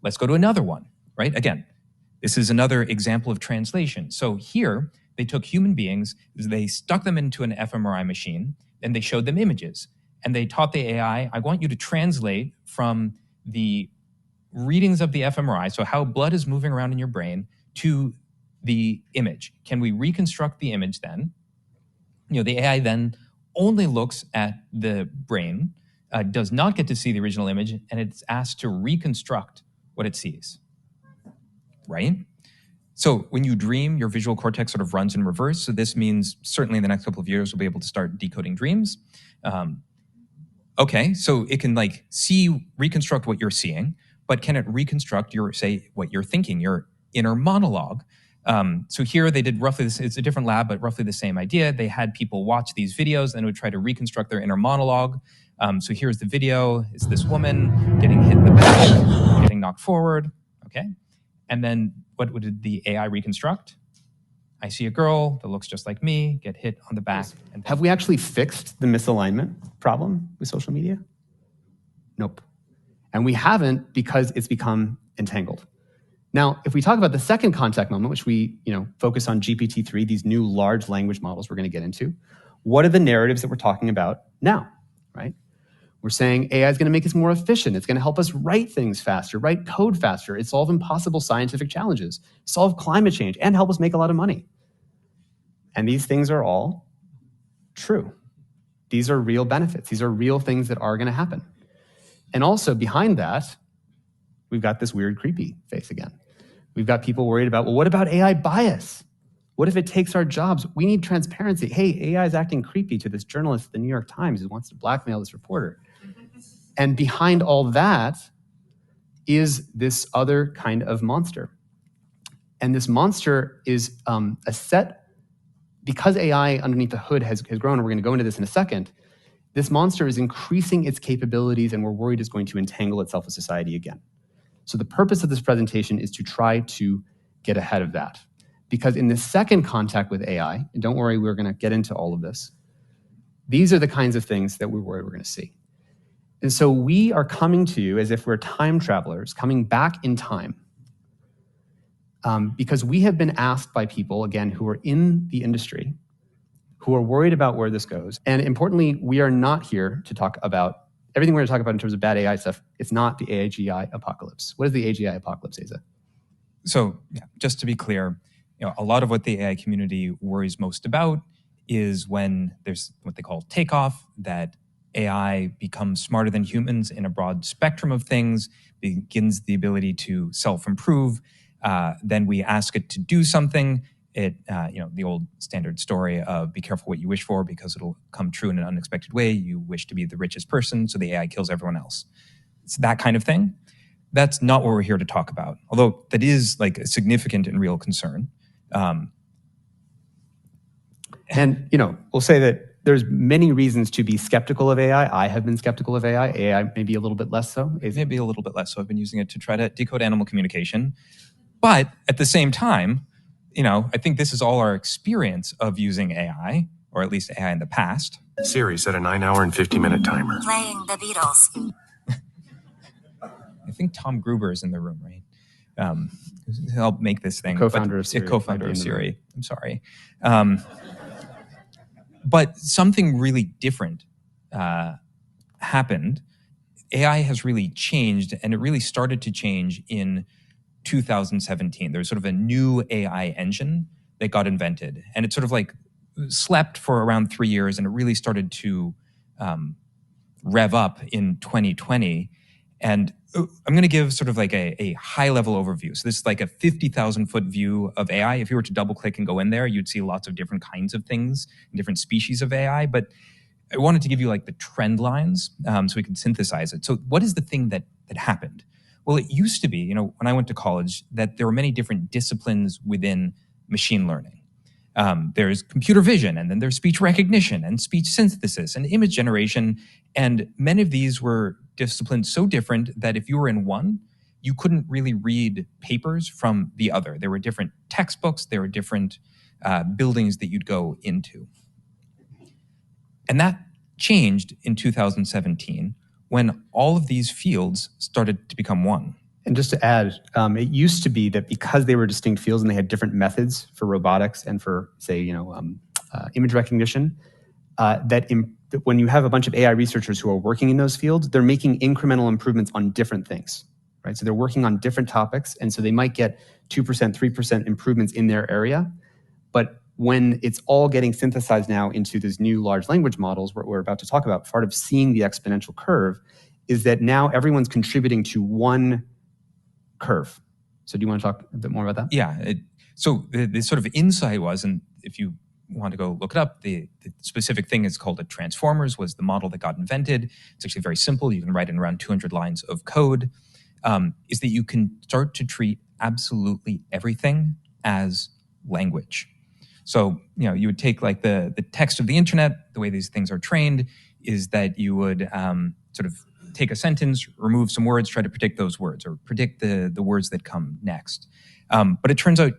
Let's go to another one, right? Again, this is another example of translation. So here, they took human beings, they stuck them into an fMRI machine, and they showed them images. And they taught the AI, I want you to translate from the readings of the fMRI, so how blood is moving around in your brain, to the image. Can we reconstruct the image then? The AI then only looks at the brain, does not get to see the original image, and it's asked to reconstruct what it sees, right? So when you dream, your visual cortex sort of runs in reverse. So this means certainly in the next couple of years, we'll be able to start decoding dreams. Okay, so it can reconstruct what you're seeing, but can it reconstruct what you're thinking, your inner monologue? So here they did roughly this, it's a different lab, but roughly the same idea. They had people watch these videos and would try to reconstruct their inner monologue. So here's the video. It's this woman getting hit in the back, getting knocked forward, okay? And then what did the AI reconstruct? I see a girl that looks just like me, get hit on the back. And have we actually fixed the misalignment problem with social media? Nope. And we haven't because it's become entangled. Now, if we talk about the second contact moment, which we focus on GPT-3, these new large language models we're going to get into, what are the narratives that we're talking about now, right? We're saying AI is going to make us more efficient. It's going to help us write things faster, write code faster, it's solve impossible scientific challenges, solve climate change, and help us make a lot of money. And these things are all true. These are real benefits. These are real things that are going to happen. And also behind that, we've got this weird, creepy face again. We've got people worried about, well, what about AI bias? What if it takes our jobs? We need transparency. Hey, AI is acting creepy to this journalist at the New York Times who wants to blackmail this reporter. And behind all that is this other kind of monster. And this monster is a set, because AI underneath the hood has grown, and we're going to go into this in a second, this monster is increasing its capabilities, and we're worried it's going to entangle itself with society again. So the purpose of this presentation is to try to get ahead of that. Because in the second contact with AI, and don't worry, we're going to get into all of this, these are the kinds of things that we're worried we're going to see. And so we are coming to you as if we're time travelers, coming back in time, because we have been asked by people, again, who are in the industry, who are worried about where this goes. And importantly, we are not here to talk about everything we're going to talk about in terms of bad AI stuff. It's not the AGI apocalypse. What is the AGI apocalypse, Asa? So just to be clear, a lot of what the AI community worries most about is when there's what they call takeoff, that AI becomes smarter than humans in a broad spectrum of things, begins the ability to self-improve. Then we ask it to do something. It, the old standard story of be careful what you wish for because it'll come true in an unexpected way. You wish to be the richest person, so the AI kills everyone else. It's that kind of thing. That's not what we're here to talk about, although that is like a significant and real concern. And, we'll say that there's many reasons to be skeptical of AI. I have been skeptical of AI. AI maybe a little bit less so. Maybe a little bit less so. I've been using it to try to decode animal communication. But at the same time, I think this is all our experience of using AI, or at least AI in the past. Siri set a 9-hour and 50-minute timer. Playing the Beatles. I think Tom Gruber is in the room, right? Help make this thing. Co-founder of Siri. Co-founder of Siri. I'm sorry. But something really different happened. AI has really changed, and it really started to change in 2017. There's sort of a new AI engine that got invented, and it sort of like slept for around 3 years, and it really started to rev up in 2020. And I'm going to give sort of like a high-level overview. So this is like a 50,000-foot view of AI. If you were to double-click and go in there, you'd see lots of different kinds of things, different species of AI. But I wanted to give you like the trend lines so we could synthesize it. So what is the thing that happened? Well, it used to be, when I went to college, that there were many different disciplines within machine learning. There's computer vision, and then there's speech recognition and speech synthesis and image generation. And many of these were disciplines so different that if you were in one, you couldn't really read papers from the other. There were different textbooks, there were different buildings that you'd go into. And that changed in 2017 when all of these fields started to become one. And just to add, it used to be that because they were distinct fields and they had different methods for robotics and for, say, image recognition, that when you have a bunch of AI researchers who are working in those fields, they're making incremental improvements on different things, right? So they're working on different topics, and so they might get 2%, 3% improvements in their area. But when it's all getting synthesized now into these new large language models, what we're about to talk about, part of seeing the exponential curve is that now everyone's contributing to one curve. So do you want to talk a bit more about that? Yeah. So the sort of insight was, and if you want to go look it up, the specific thing is called a transformers, was the model that got invented. It's actually very simple. You can write in around 200 lines of code, is that you can start to treat absolutely everything as language. So, you would take like the text of the internet. The way these things are trained is that you would sort of take a sentence, remove some words, try to predict those words or predict the words that come next. But it turns out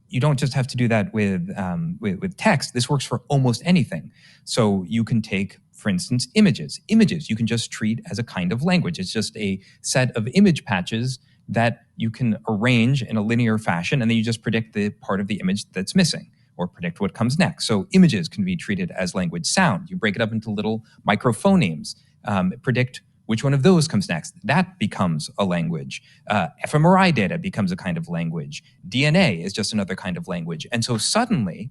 you don't just have to do that with text. This works for almost anything. So you can take, for instance, images. Images you can just treat as a kind of language. It's just a set of image patches that you can arrange in a linear fashion, and then you just predict the part of the image that's missing or predict what comes next. So images can be treated as language. Sound, you break it up into little microphonemes, predict which one of those comes next. That becomes a language. fMRI data becomes a kind of language. DNA is just another kind of language. And so suddenly,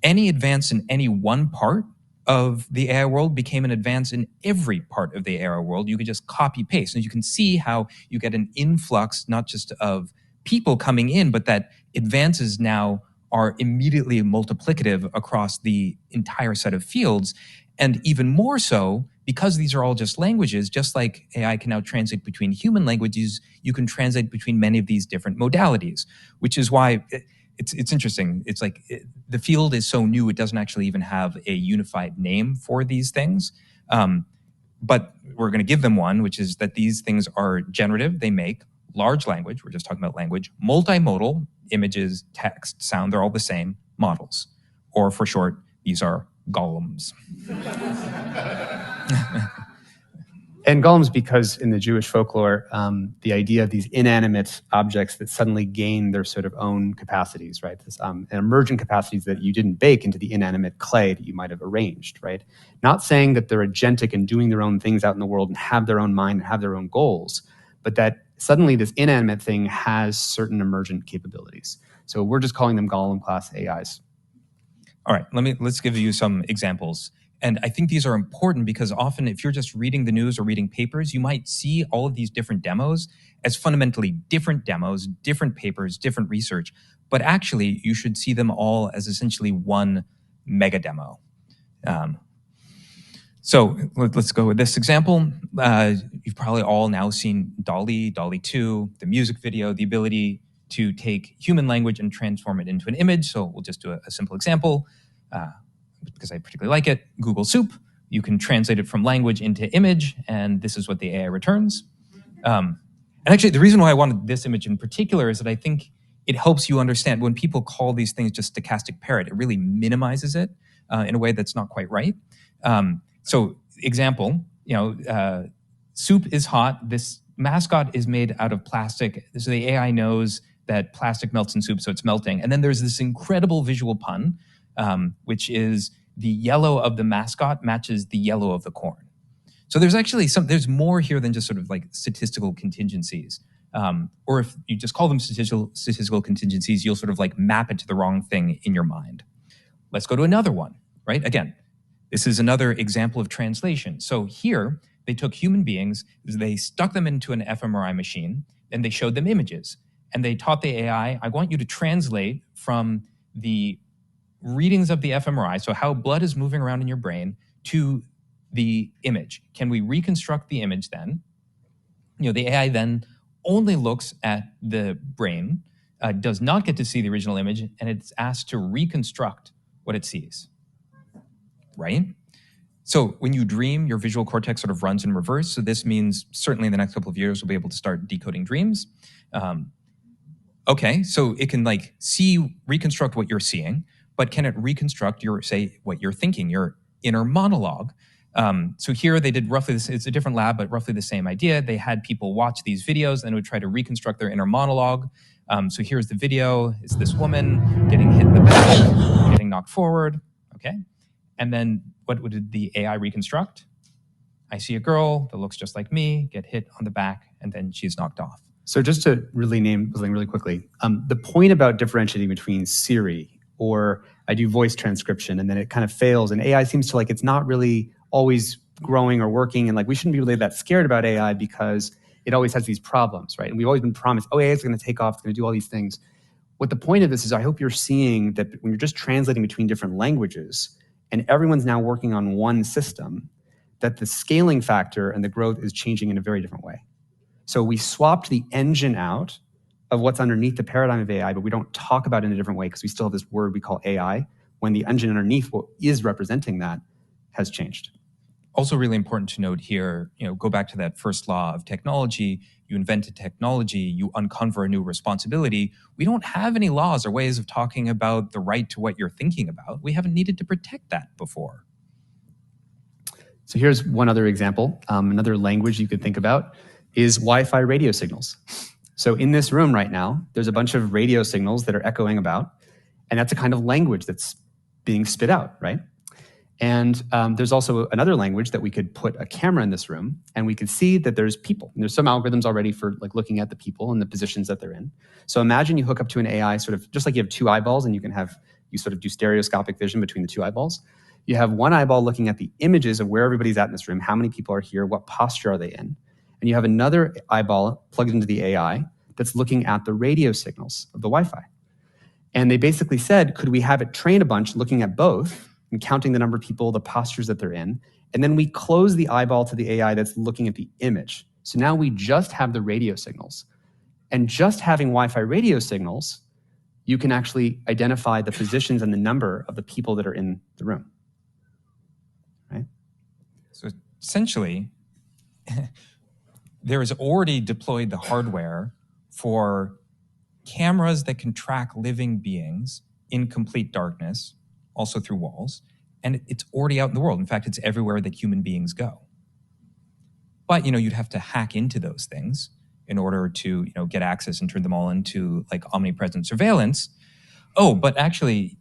any advance in any one part of the AI world became an advance in every part of the AI world. You could just copy paste, and you can see how you get an influx, not just of people coming in, but that advances now are immediately multiplicative across the entire set of fields. And even more so, because these are all just languages, just like AI can now translate between human languages, you can translate between many of these different modalities, which is why it's interesting. It's like the field is so new, it doesn't actually even have a unified name for these things. But we're going to give them one, which is that these things are generative. They make large language. We're just talking about language. Multimodal, images, text, sound, they're all the same models. Or for short, these are golems. And golems, because in the Jewish folklore, the idea of these inanimate objects that suddenly gain their sort of own capacities, right? This, and emergent capacities that you didn't bake into the inanimate clay that you might have arranged, right? Not saying that they're agentic and doing their own things out in the world and have their own mind and have their own goals, but that suddenly this inanimate thing has certain emergent capabilities. So we're just calling them golem class AIs. All right, let's give you some examples. And I think these are important because often if you're just reading the news or reading papers, you might see all of these different demos as fundamentally different demos, different papers, different research. But actually, you should see them all as essentially one mega demo. So let's go with this example. You've probably all now seen DALL-E, DALL-E 2, the music video, the ability to take human language and transform it into an image. So we'll just do a simple example. Because I particularly like it, Google Soup. You can translate it from language into image, and this is what the AI returns. And actually, the reason why I wanted this image in particular is that I think it helps you understand when people call these things just stochastic parrot, it really minimizes it in a way that's not quite right. So example, soup is hot. This mascot is made out of plastic. So the AI knows that plastic melts in soup, so it's melting. And then there's this incredible visual pun, which is the yellow of the mascot matches the yellow of the corn. So there's actually there's more here than just sort of like statistical contingencies. Or if you just call them statistical contingencies, you'll sort of like map it to the wrong thing in your mind. Let's go to another one, right? Again, this is another example of translation. So here, they took human beings, they stuck them into an fMRI machine, and they showed them images. And they taught the AI, I want you to translate from the readings of the fMRI, so how blood is moving around in your brain, to the image. Can we reconstruct the image then? The AI then only looks at the brain, does not get to see the original image, and it's asked to reconstruct what it sees, right? So when you dream, your visual cortex sort of runs in reverse. So this means certainly in the next couple of years, we'll be able to start decoding dreams. Okay, so it can like reconstruct what you're seeing, but can it reconstruct what you're thinking, your inner monologue? So here they did roughly this, it's a different lab, but roughly the same idea. They had people watch these videos and would try to reconstruct their inner monologue. So here's the video. It's this woman getting hit in the back, getting knocked forward, okay? And then what did the AI reconstruct? I see a girl that looks just like me, get hit on the back, and then she's knocked off. So just to really name something really quickly, the point about differentiating between Siri or I do voice transcription and then it kind of fails, and AI seems to it's not really always growing or working, and we shouldn't be really that scared about AI because it always has these problems, right? And we've always been promised, AI is going to take off, it's going to do all these things. What the point of this is, I hope you're seeing that when you're just translating between different languages and everyone's now working on one system, that the scaling factor and the growth is changing in a very different way. So we swapped the engine out of what's underneath the paradigm of AI, but we don't talk about it in a different way because we still have this word we call AI, when the engine underneath what is representing that has changed. Also really important to note here, go back to that first law of technology. You invented technology, you uncover a new responsibility. We don't have any laws or ways of talking about the right to what you're thinking about. We haven't needed to protect that before. So here's one other example. Another language you could think about is Wi-Fi radio signals. So in this room right now, there's a bunch of radio signals that are echoing about, and that's a kind of language that's being spit out, right? And there's also another language that we could put a camera in this room, and we could see that there's people. And there's some algorithms already for looking at the people and the positions that they're in. So imagine you hook up to an AI, sort of just like you have two eyeballs, and you sort of do stereoscopic vision between the two eyeballs. You have one eyeball looking at the images of where everybody's at in this room, how many people are here, what posture are they in. And you have another eyeball plugged into the AI that's looking at the radio signals of the Wi-Fi. And they basically said, could we have it train a bunch looking at both and counting the number of people, the postures that they're in, and then we close the eyeball to the AI that's looking at the image. So now we just have the radio signals. And just having Wi-Fi radio signals, you can actually identify the positions and the number of the people that are in the room. Right? So essentially, there is already deployed the hardware for cameras that can track living beings in complete darkness, also through walls, and it's already out in the world. In fact, it's everywhere that human beings go. But you'd have to hack into those things in order to get access and turn them all into omnipresent surveillance. Oh, but actually,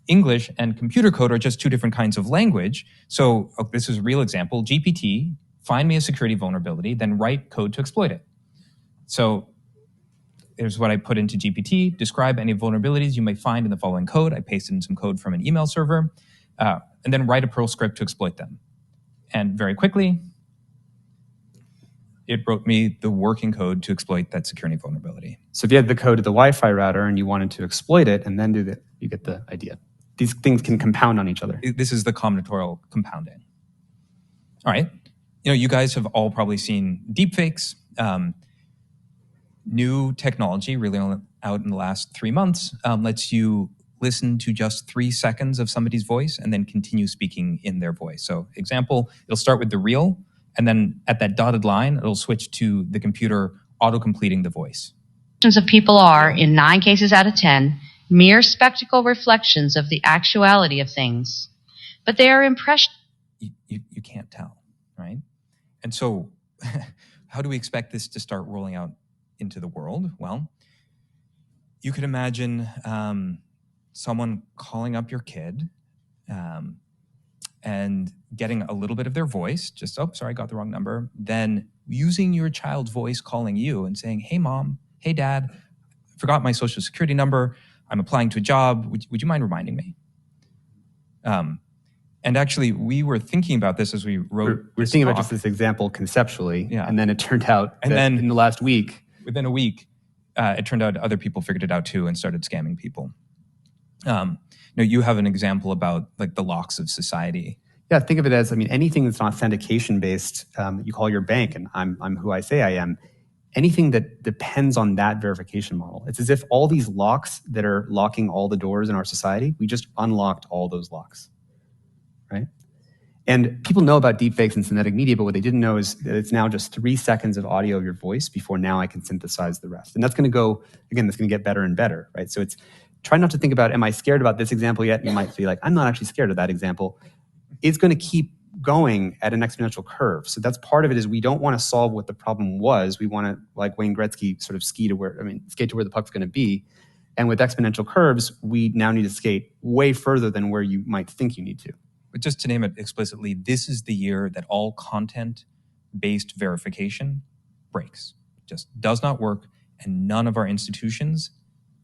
English and computer code are just two different kinds of language. So this is a real example. GPT, find me a security vulnerability, then write code to exploit it. So here's what I put into GPT. Describe any vulnerabilities you may find in the following code. I pasted in some code from an email server, and then write a Perl script to exploit them. And very quickly, it wrote me the working code to exploit that security vulnerability. So if you had the code of the Wi-Fi router and you wanted to exploit it and then do that, you get the idea. These things can compound on each other. This is the combinatorial compounding. All right. You guys have all probably seen deepfakes. New technology, really only out in the last 3 months, lets you listen to just 3 seconds of somebody's voice and then continue speaking in their voice. So example, it'll start with the real, and then at that dotted line, it'll switch to the computer auto-completing the voice. Of people are, in 9 cases out of 10, mere spectacle reflections of the actuality of things. But they are impressions. You can't tell, right? And so how do we expect this to start rolling out into the world? Well, you could imagine someone calling up your kid and getting a little bit of their voice, just, oh, sorry, I got the wrong number. Then using your child's voice calling you and saying, hey, mom, hey, dad, forgot my social security number. I'm applying to a job. Would you mind reminding me? And actually, we were thinking about this as we wrote. We're thinking about just this example conceptually, yeah. And then it turned out that then in the last week, within a week, it turned out other people figured it out too and started scamming people. You have an example about the locks of society. Yeah, think of it as, anything that's an authentication based, you call your bank and I'm who I say I am. Anything that depends on that verification model. It's as if all these locks that are locking all the doors in our society, we just unlocked all those locks, right? And people know about deepfakes and synthetic media, but what they didn't know is that it's now just 3 seconds of audio of your voice before now I can synthesize the rest. And that's going to go, again, that's going to get better and better, right? So it's, try not to think about, am I scared about this example yet? You might feel like, I'm not actually scared of that example. It's going to keep going at an exponential curve. So that's part of it, is we don't want to solve what the problem was. We want to, like Wayne Gretzky, sort of skate to where the puck's going to be. And with exponential curves, we now need to skate way further than where you might think you need to. But just to name it explicitly, this is the year that all content-based verification breaks. Just does not work, and none of our institutions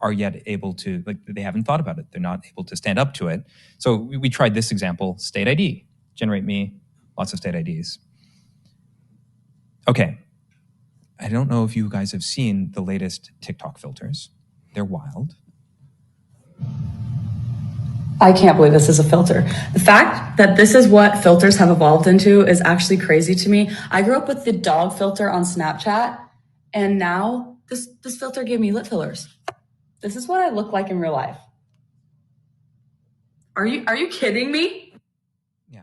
are yet able to, they haven't thought about it. They're not able to stand up to it. So we tried this example, state ID. Generate me lots of state IDs. Okay. I don't know if you guys have seen the latest TikTok filters. They're wild. I can't believe this is a filter. The fact that this is what filters have evolved into is actually crazy to me. I grew up with the dog filter on Snapchat, and now this filter gave me lip fillers. This is what I look like in real life. Are you kidding me? Yeah,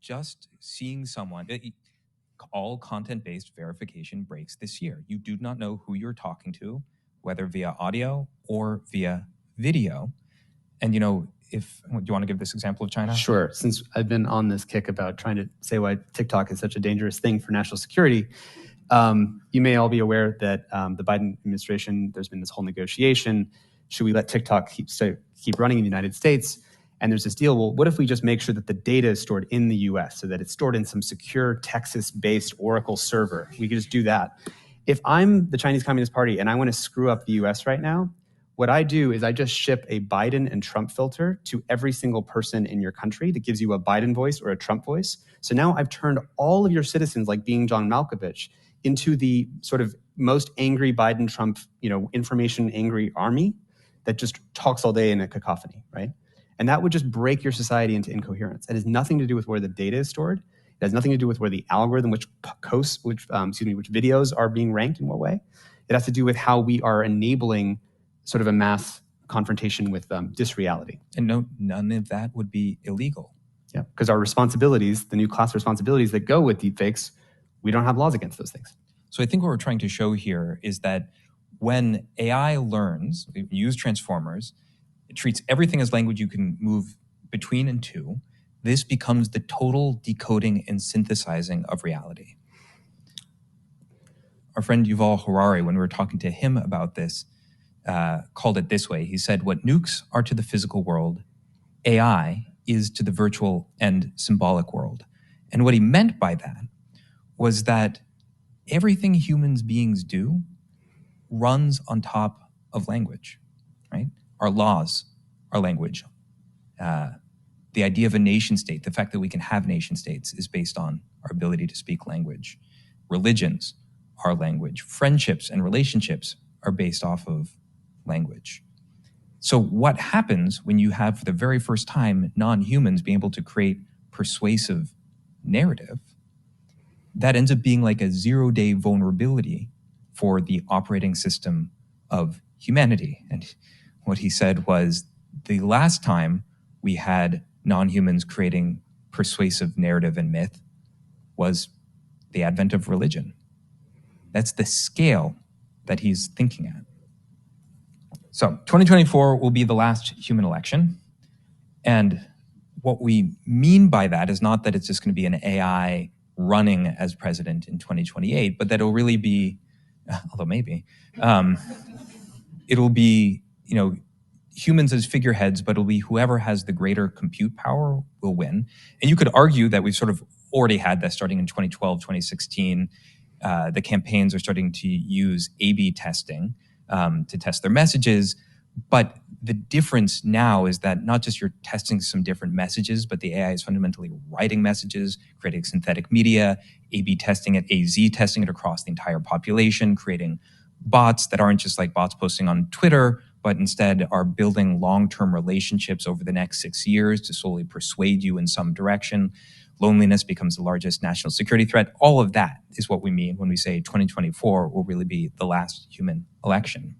just seeing someone, all content-based verification breaks this year. You do not know who you're talking to, whether via audio or via video. And do you want to give this example of China? Sure. Since I've been on this kick about trying to say why TikTok is such a dangerous thing for national security, you may all be aware that the Biden administration, there's been this whole negotiation. Should we let TikTok keep running in the United States? And there's this deal, well, what if we just make sure that the data is stored in the US so that it's stored in some secure Texas-based Oracle server? We could just do that. If I'm the Chinese Communist Party and I want to screw up the US right now, what I do is I just ship a Biden and Trump filter to every single person in your country that gives you a Biden voice or a Trump voice. So now I've turned all of your citizens, like being John Malkovich, into the sort of most angry Biden, Trump, information angry army that just talks all day in a cacophony, right? And that would just break your society into incoherence. It has nothing to do with where the data is stored. It has nothing to do with where the algorithm, which videos are being ranked in what way. It has to do with how we are enabling sort of a mass confrontation with disreality. And no, none of that would be illegal. Yeah, because our responsibilities, the new class responsibilities that go with deepfakes, we don't have laws against those things. So I think what we're trying to show here is that when AI learns, we use transformers, it treats everything as language you can move between and to. This becomes the total decoding and synthesizing of reality. Our friend Yuval Harari, when we were talking to him about this, called it this way. He said, what nukes are to the physical world, AI is to the virtual and symbolic world. And what he meant by that was that everything human beings do runs on top of language, right? Our laws are language. The idea of a nation state, the fact that we can have nation states, is based on our ability to speak language. Religions are language. Friendships and relationships are based off of language. So what happens when you have, for the very first time, non-humans being able to create persuasive narrative? That ends up being like a zero-day vulnerability for the operating system of humanity. And what he said was, the last time we had non-humans creating persuasive narrative and myth was the advent of religion. That's the scale that he's thinking at. So 2024 will be the last human election. And what we mean by that is not that it's just going to be an AI running as president in 2028, but that it'll really be, although maybe, it'll be, humans as figureheads, but it'll be whoever has the greater compute power will win. And you could argue that we've sort of already had that starting in 2012, 2016. The campaigns are starting to use A/B testing to test their messages. But the difference now is that not just you're testing some different messages, but the AI is fundamentally writing messages, creating synthetic media, A/B testing it, A/Z testing it across the entire population, creating bots that aren't just like bots posting on Twitter, but instead are building long-term relationships over the next 6 years to solely persuade you in some direction. Loneliness becomes the largest national security threat. All of that is what we mean when we say 2024 will really be the last human election.